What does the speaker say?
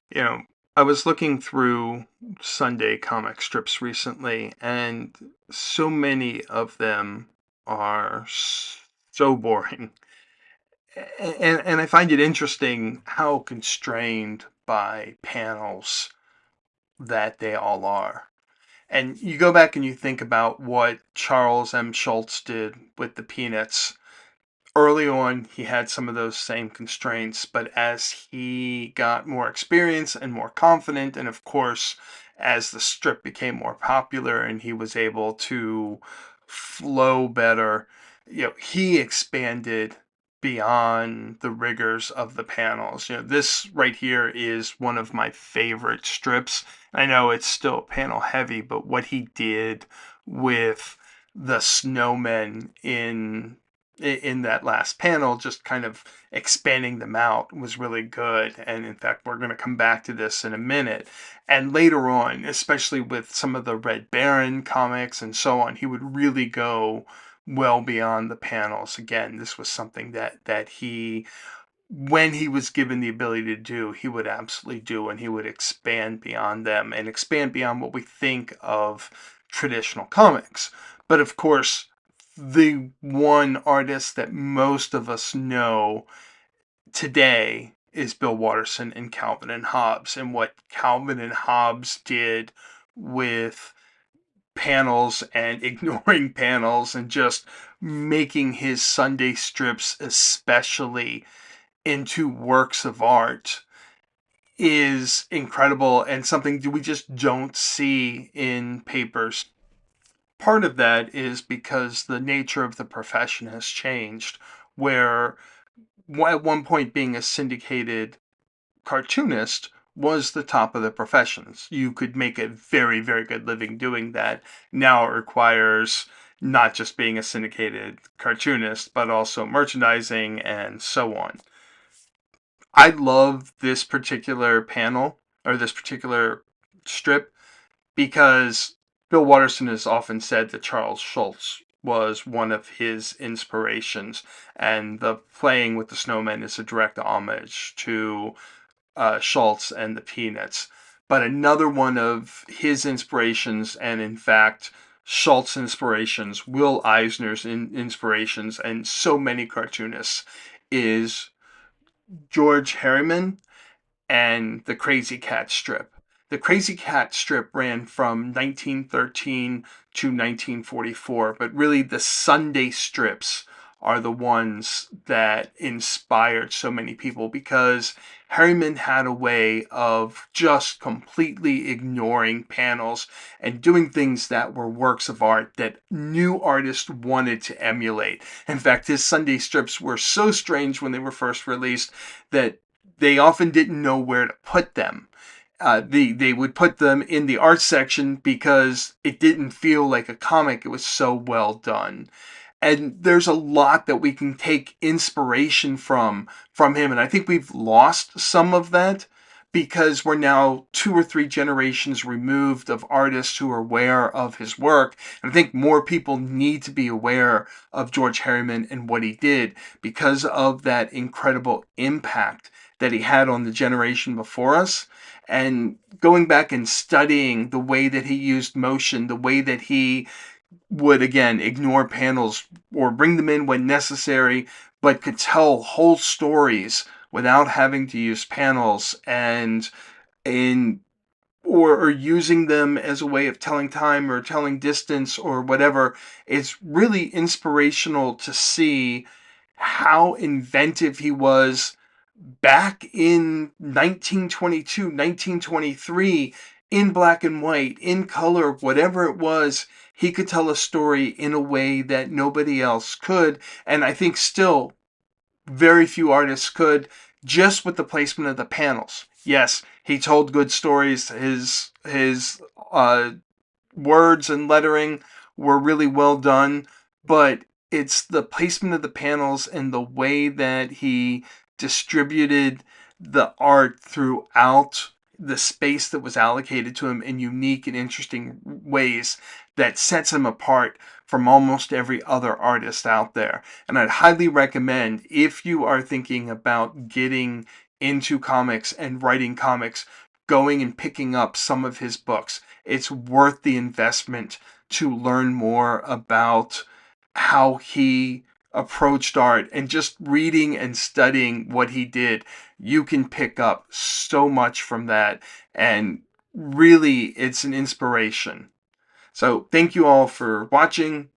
You know, I was looking through Sunday comic strips recently, and so many of them are so boring. And I find it interesting how constrained by panels that they all are. And you go back and you think about what Charles M. Schulz did with the Peanuts. Early on, he had some of those same constraints, but as he got more experience and more confident, and of course, as the strip became more popular and he was able to flow better, he expanded beyond the rigors of the panels. This right here is one of my favorite strips. I know it's still panel heavy, but what he did with the snowmen in that last panel, just kind of expanding them out was really good. And in fact, we're going to come back to this in a minute. And later on, especially with some of the Red Baron comics and so on, he would really go well beyond the panels. Again, this was something that he, when he was given the ability to do, he would absolutely do, and he would expand beyond them and expand beyond what we think of traditional comics. But of course, the one artist that most of us know today is Bill Watterson and Calvin and Hobbes, and what Calvin and Hobbes did with panels and ignoring panels and just making his Sunday strips especially into works of art is incredible and something we just don't see in papers. Part of that is because the nature of the profession has changed, where at one point being a syndicated cartoonist was the top of the professions. You could make a very, very good living doing that. Now it requires not just being a syndicated cartoonist, but also merchandising and so on. I love this particular panel or this particular strip because Bill Watterson has often said that Charles Schulz was one of his inspirations, and the playing with the snowmen is a direct homage to Schulz and the Peanuts. But another one of his inspirations, and in fact, Schultz's inspirations, Will Eisner's inspirations, and so many cartoonists, is George Herriman and the Krazy Kat strip. The Krazy Kat strip ran from 1913 to 1944, but really the Sunday strips are the ones that inspired so many people because Herriman had a way of just completely ignoring panels and doing things that were works of art that new artists wanted to emulate. In fact, his Sunday strips were so strange when they were first released that they often didn't know where to put them. They would put them in the art section because it didn't feel like a comic. It was so well done. And there's a lot that we can take inspiration from him. And I think we've lost some of that because we're now 2 or 3 generations removed of artists who are aware of his work. And I think more people need to be aware of George Herriman and what he did because of that incredible impact that he had on the generation before us. And going back and studying the way that he used motion, the way that he would again ignore panels or bring them in when necessary, but could tell whole stories without having to use panels and in or using them as a way of telling time or telling distance or whatever. It's really inspirational to see how inventive he was back in 1922, 1923, in black and white, in color, whatever it was, he could tell a story in a way that nobody else could. And I think still very few artists could, just with the placement of the panels. Yes, he told good stories. His words and lettering were really well done, but it's the placement of the panels and the way that he distributed the art throughout the space that was allocated to him in unique and interesting ways that sets him apart from almost every other artist out there. And I'd highly recommend, if you are thinking about getting into comics and writing comics, going and picking up some of his books. It's worth the investment to learn more about how he approached art, and just reading and studying what he did. You can pick up so much from that, and really, it's an inspiration. So thank you all for watching.